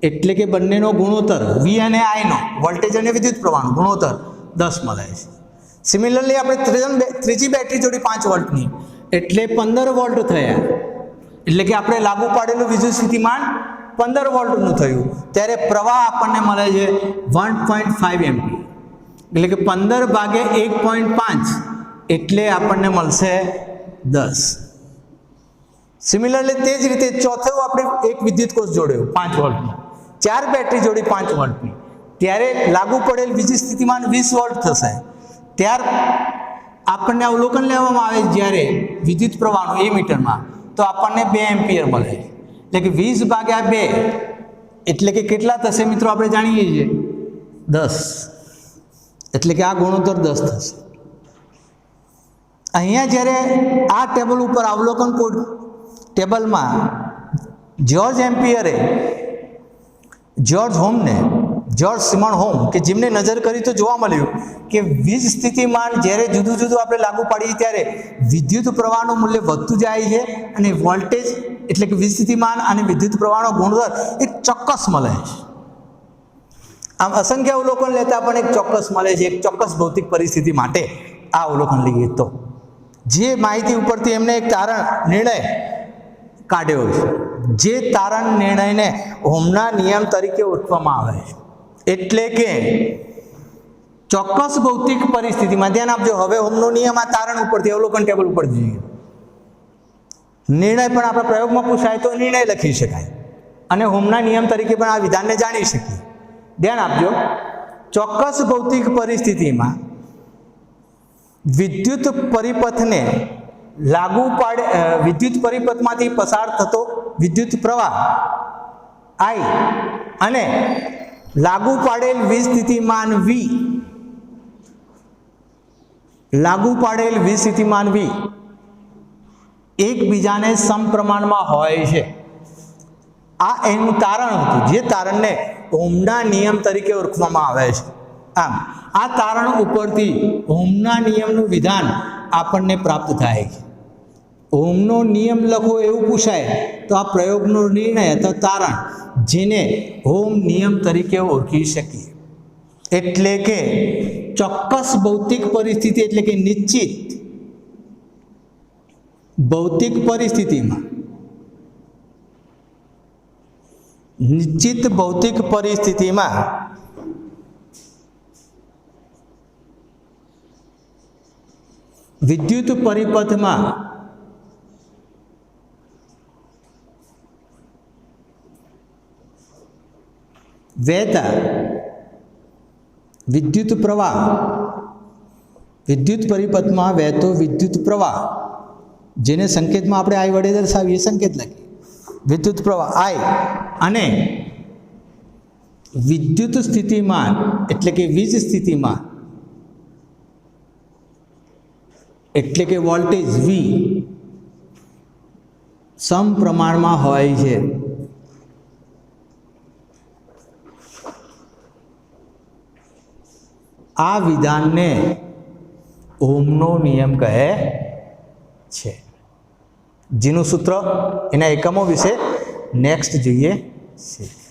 એટલે કે બંનેનો ગુણોત્તર V અને I નો વોલ્ટેજ અને વિદ્યુત પ્રવાહનો ગુણોત્તર 10 મળે છે. સિમિલરલી આપણે ત્રીજી બેટરી જોડી 5 વોલ્ટની એટલે 15 વોલ્ટ થયા, એટલે કે આપણે લાગુ પાડેલું વિદ્યુત સ્થિતિમાન 15 વોલ્ટનું થયું ત્યારે પ્રવાહ આપણને મળે છે 1.5 એમ્પિયર, એટલે કે 15/1.5 એટલે આપણને મળશે 10. સિમિલરલી તે જ રીતે ચોથો આપણે એક વિદ્યુત કોષ જોડ્યો 5 વોલ્ટનો, 4 બેટરી જોડી 5 વોલ્ટની ત્યારે લાગુ પડેલ વિદ્યુત સ્થિતિમાન 20 વોલ્ટ થશે. ત્યાર આપણને અવલોકન લેવામાં આવે જ્યારે વિદ્યુત પ્રવાહનું એ મીટરમાં તો આપણને 2 એમ્પિયર મળે, એટલે કે 20/2 એટલે કે કેટલા થશે મિત્રો આપણે જાણીએ છીએ 10, એટલે કે આ ગુણોત્તર 10 થશે. અહીંયા જ્યારે આ ટેબલ ઉપર અવલોકન ટેબલમાં જ્યોર્જ સિમન હોમ કે જેમને નજર કરી તો જોવા મળ્યું કે વીજ સ્થિતિમાન જ્યારે જુદું જુદું આપણે લાગુ પાડીએ ત્યારે વિદ્યુત પ્રવાહનું મૂલ્ય વધતું જાય છે અને વોલ્ટેજ એટલે કે વીજ સ્થિતિમાન અને વિદ્યુત પ્રવાહનો ગુણોત્તર એક ચોક્કસ મળે છે. આમ અસંખ્ય અવલોકન લેતા પણ એક ચોક્કસ મળે છે. એક ચોક્કસ ભૌતિક પરિસ્થિતિ માટે આ અવલોકન લઈએ તો જે માહિતી ઉપરથી એમને એક તારણ નિર્ણય કાઢ્યો છે, જે તારણ નિર્ણયને ઓહમના નિયમ તરીકે ઓળખવામાં આવે છે. એટલે કે ચોક્કસ ભૌતિક પરિસ્થિતિમાં ધ્યાન આપજો, હવે ઓહમનો નિયમ આ તારણ ઉપરથી અવલોકન ટેબલ ઉપર જોઈએ, નિર્ણય પણ આપણા પ્રયોગમાં પૂછાય તો નિર્ણય લખી શકાય અને ઓહમના નિયમ તરીકે પણ આ વિધાનને જાણી શકીએ. ધ્યાન આપજો, ચોક્કસ ભૌતિક પરિસ્થિતિમાં વિદ્યુત પરિપથને લાગુ પાડે વિદ્યુત પરિપથમાંથી પસાર થતો વિદ્યુત પ્રવાહ I અને લાગુ પાડેલ વીજ સ્થિતિમાન V એકબીજાને સમપ્રમાણમાં હોય છે. આ એનું તારણ હતું, જે તારણને ઓહમના નિયમ તરીકે ઓળખવામાં આવે છે. આમ આ તારણ ઉપરથી ઓહમના નિયમનું વિધાન આપણને પ્રાપ્ત થાય છે. ઓહમનો નિયમ લખો એવું પૂછાય તો આ પ્રયોગનો નિર્ણય અથવા તારણ જેને ઓહમ નિયમ તરીકે ઓળખી શકીએ. એટલે કે ચોક્કસ ભૌતિક પરિસ્થિતિ એટલે કે નિશ્ચિત ભૌતિક પરિસ્થિતિમાં વિદ્યુત પરિપથમાં વહેતા વિદ્યુત પરિપથમાં વહેતો વિદ્યુત પ્રવાહ, જેને સંકેતમાં આપણે I વડે દર્શાવીએ, સંકેત લખીએ વિદ્યુત પ્રવાહ I, અને વિદ્યુત સ્થિતિમાન એટલે કે વીજ સ્થિતિમાન એટલે કે વોલ્ટેજ V સમપ્રમાણમાં હોય છે. આ વિધાનને ઓહમનો નિયમ કહે છે, જેનું સૂત્ર એના એકમો વિશે નેક્સ્ટ જોઈએ છે.